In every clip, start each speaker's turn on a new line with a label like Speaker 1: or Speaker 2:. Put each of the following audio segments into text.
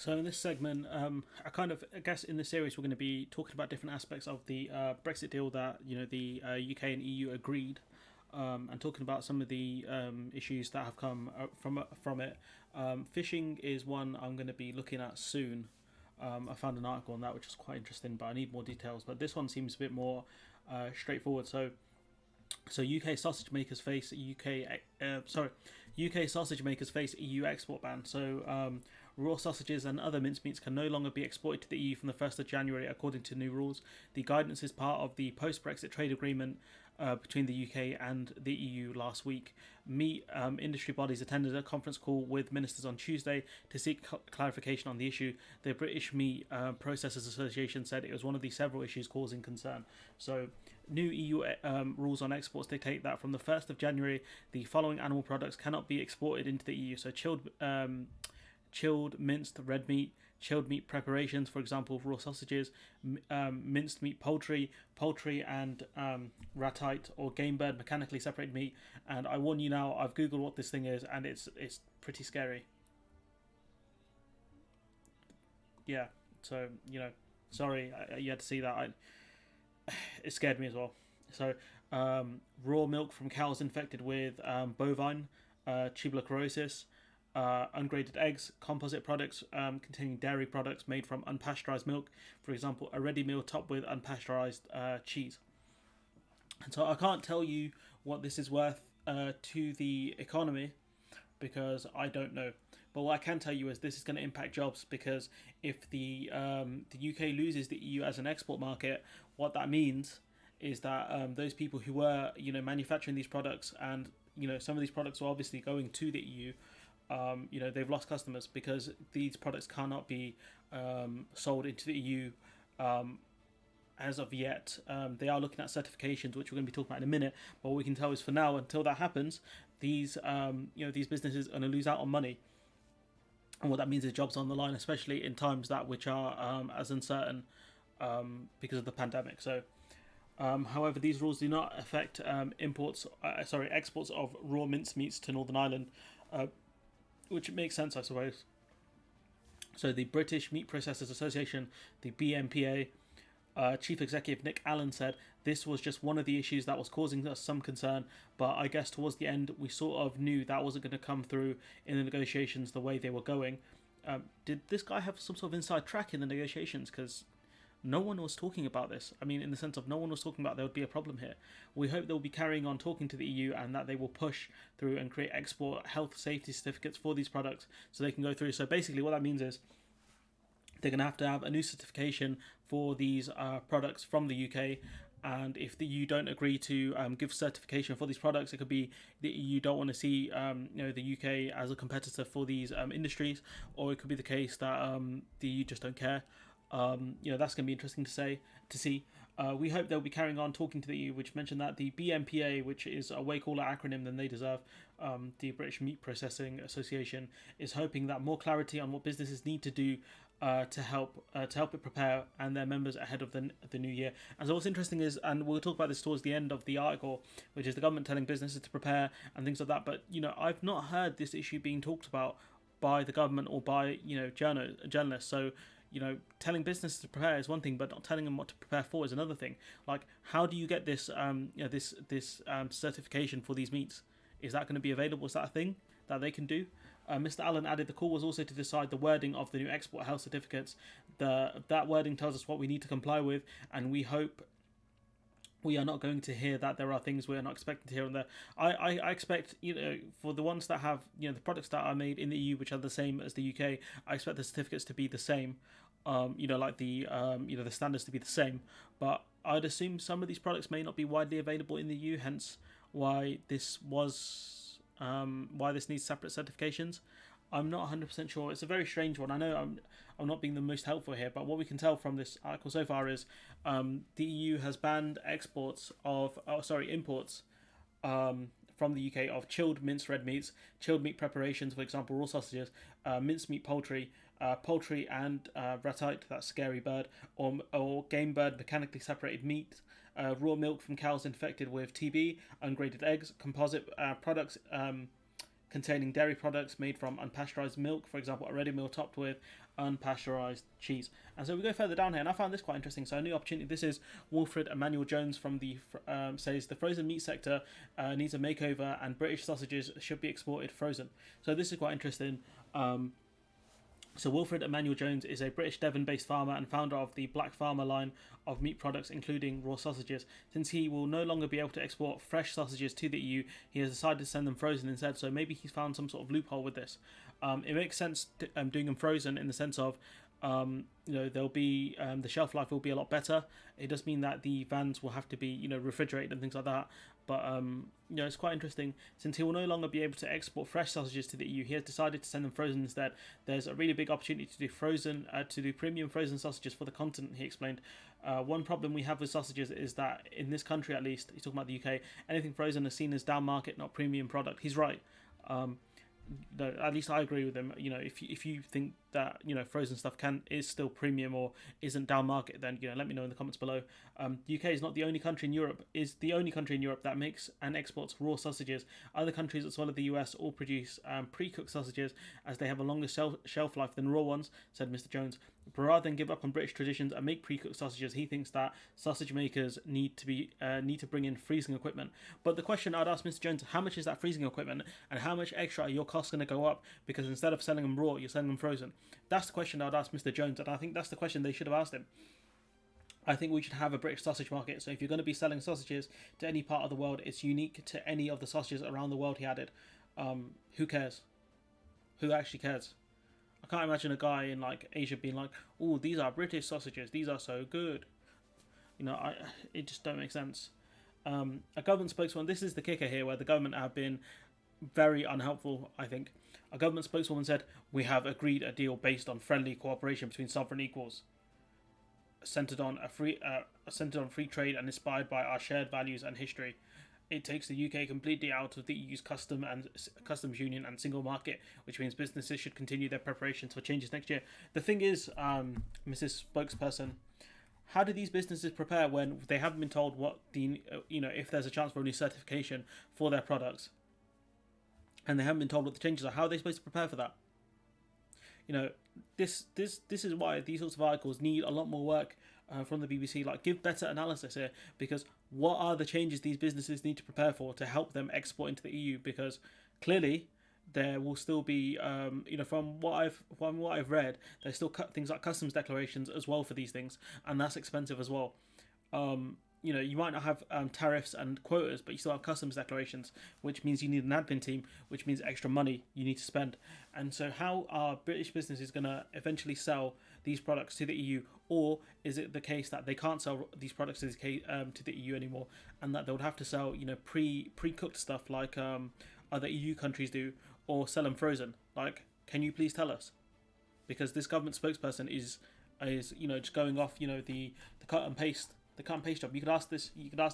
Speaker 1: So in this segment, I guess in this series we're going to be talking about different aspects of the Brexit deal that the UK and EU agreed, and talking about some of the issues that have come from it. Fishing is one I'm going to be looking at soon. I found an article on that which is quite interesting, but I need more details. But this one seems a bit more straightforward. So UK sausage makers face UK sausage makers face EU export ban. Raw sausages and other mincemeats can no longer be exported to the EU from the 1st of January, according to new rules. The guidance is part of the post-Brexit trade agreement between the UK and the EU last week. Meat industry bodies attended a conference call with ministers on Tuesday to seek clarification on the issue. The British Meat Processors Association said it was one of the several issues causing concern. So, new EU rules on exports dictate that from the 1st of January, the following animal products cannot be exported into the EU. So, chilled minced red meat, chilled meat preparations, for example, raw sausages, minced meat poultry and ratite or game bird mechanically separated meat. And I warn you now, I've googled what this thing is, and it's pretty scary. Yeah, so sorry you had to see that. It scared me as well. So, raw milk from cows infected with bovine tuberculosis, ungraded eggs, composite products containing dairy products made from unpasteurized milk, for example, a ready meal topped with unpasteurized cheese. And so I can't tell you what this is worth to the economy because I don't know. But what I can tell you is this is going to impact jobs because if the UK loses the EU as an export market, what that means is that those people who were manufacturing these products and some of these products are obviously going to the EU. They've lost customers because these products cannot be sold into the EU as of yet. They are looking at certifications, which we're going to be talking about in a minute. But what we can tell is for now, until that happens, these these businesses are going to lose out on money. And what that means is jobs on the line, especially in times that which are as uncertain because of the pandemic. So, however, these rules do not affect exports of raw mincemeats to Northern Ireland, which makes sense, I suppose. So, the British Meat Processors Association, the BMPA, Chief Executive Nick Allen said this was just one of the issues that was causing us some concern, but I guess towards the end we sort of knew that wasn't going to come through in the negotiations the way they were going. Did this guy have some sort of inside track in the negotiations? Because no one was talking about this. I mean, in the sense of no one was talking about there would be a problem here. We hope they'll be carrying on talking to the EU and that they will push through and create export health safety certificates for these products so they can go through. So basically what that means is they're going to have a new certification for these products from the UK. And if the EU don't agree to give certification for these products, it could be the EU don't want to see the UK as a competitor for these industries, or it could be the case that the EU just don't care. That's going to be interesting to see. We hope they'll be carrying on talking to the EU, which mentioned that the BMPA, which is a way cooler acronym than they deserve, the British Meat Processing Association, is hoping that more clarity on what businesses need to do to help it prepare and their members ahead of the new year. And so what's interesting is, and we'll talk about this towards the end of the article, which is the government telling businesses to prepare and things like that. But I've not heard this issue being talked about by the government or by journalists. So telling businesses to prepare is one thing, but not telling them what to prepare for is another thing. Like, how do you get this certification for these meats? Is that going to be available? Is that a thing that they can do? Mr. Allen added the call was also to decide the wording of the new export health certificates. That wording tells us what we need to comply with, and we hope we are not going to hear that there are things we are not expecting to hear on there. I expect, for the ones that have, the products that are made in the EU, which are the same as the UK, I expect the certificates to be the same. The standards to be the same. But I'd assume some of these products may not be widely available in the EU, hence why this needs separate certifications. I'm not 100% sure. It's a very strange one. I know I'm not being the most helpful here, but what we can tell from this article so far is the EU has banned imports from the UK of chilled minced red meats, chilled meat preparations, for example, raw sausages, minced meat poultry and ratite, that's scary bird, or game bird mechanically separated meat, raw milk from cows infected with TB, ungraded eggs, composite products containing dairy products made from unpasteurized milk, for example, a ready meal topped with unpasteurized cheese. And so we go further down here, and I found this quite interesting. So a new opportunity. This is Wilfred Emmanuel Jones from the says the frozen meat sector needs a makeover, and British sausages should be exported frozen. So this is quite interesting. So Wilfred Emmanuel Jones is a British Devon-based farmer and founder of the Black Farmer line of meat products, including raw sausages. Since he will no longer be able to export fresh sausages to the EU, he has decided to send them frozen instead. So maybe he's found some sort of loophole with this. It makes sense doing them frozen in the sense of they'll be the shelf life will be a lot better. It does mean that the vans will have to be refrigerated and things like that. But it's quite interesting. Since he will no longer be able to export fresh sausages to the EU, he has decided to send them frozen instead. There's a really big opportunity to do premium frozen sausages for the continent. He explained. One problem we have with sausages is that in this country, at least, he's talking about the UK, anything frozen is seen as down market, not premium product. He's right. At least I agree with him. If you think that frozen stuff is still premium or isn't down market, then let me know in the comments below. UK is not the only country in Europe. Is the only country in Europe that makes and exports raw sausages. Other countries as well as the US all produce pre-cooked sausages, as they have a longer shelf life than raw ones, said Mr. Jones. But rather than give up on British traditions and make pre-cooked sausages, he thinks that sausage makers need to bring in freezing equipment. But the question I'd ask Mr. Jones: how much is that freezing equipment, and how much extra are your costs going to go up? Because instead of selling them raw, you're selling them frozen. That's the question I'd ask Mr. Jones, and I think that's the question they should have asked him. I think we should have a British sausage market. So if you're going to be selling sausages to any part of the world, it's unique to any of the sausages around the world, he added. Who cares? Who actually cares? I can't imagine a guy in Asia being like, "Oh, these are British sausages. These are so good." It just don't make sense. A government spokeswoman. This is the kicker here, where the government have been very unhelpful. I think a government spokeswoman said, "We have agreed a deal based on friendly cooperation between sovereign equals, centered on free trade and inspired by our shared values and history. It takes the UK completely out of the EU's customs union and single market, which means businesses should continue their preparations for changes next year." The thing is, Mrs. Spokesperson, how do these businesses prepare when they haven't been told what if there's a chance for a new certification for their products, and they haven't been told what the changes are? How are they supposed to prepare for that? This is why these sorts of articles need a lot more work from the BBC. Give better analysis here, because what are the changes these businesses need to prepare for to help them export into the EU? Because clearly there will still be, from what I've read, there's still things like customs declarations as well for these things, and that's expensive as well. You might not have tariffs and quotas, but you still have customs declarations, which means you need an admin team, which means extra money you need to spend. And so how are British businesses going to eventually sell these products to the EU? Or is it the case that they can't sell these products to the EU anymore, and that they would have to sell pre-cooked stuff like other EU countries do, or sell them frozen? Can you please tell us? Because this government spokesperson is just going off the cut and paste. The cut and paste job. You could ask this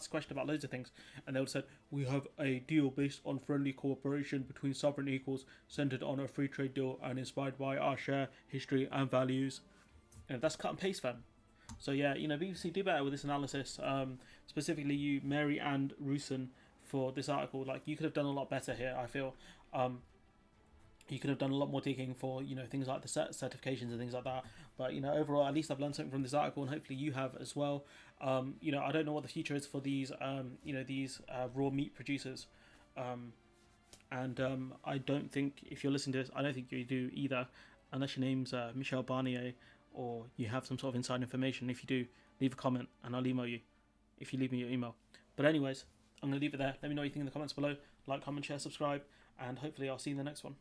Speaker 1: question about loads of things, and they would have said, "We have a deal based on friendly cooperation between sovereign equals, centered on a free trade deal and inspired by our share, history, and values." And that's cut and paste, fam. So yeah, BBC, do better with this analysis. Specifically, you, Mary Ann Rooson, for this article. You could have done a lot better here. I feel. You could have done a lot more digging for things like the certifications and things like that. But overall, at least I've learned something from this article, and hopefully you have as well. I don't know what the future is for these raw meat producers, and I don't think, if you're listening to this, I don't think you do either, unless your name's Michelle Barnier or you have some sort of inside information. If you do, leave a comment and I'll email you if you leave me your email. But anyways, I'm going to leave it there. Let me know what you think in the comments below. Like, comment, share, subscribe, and hopefully I'll see you in the next one.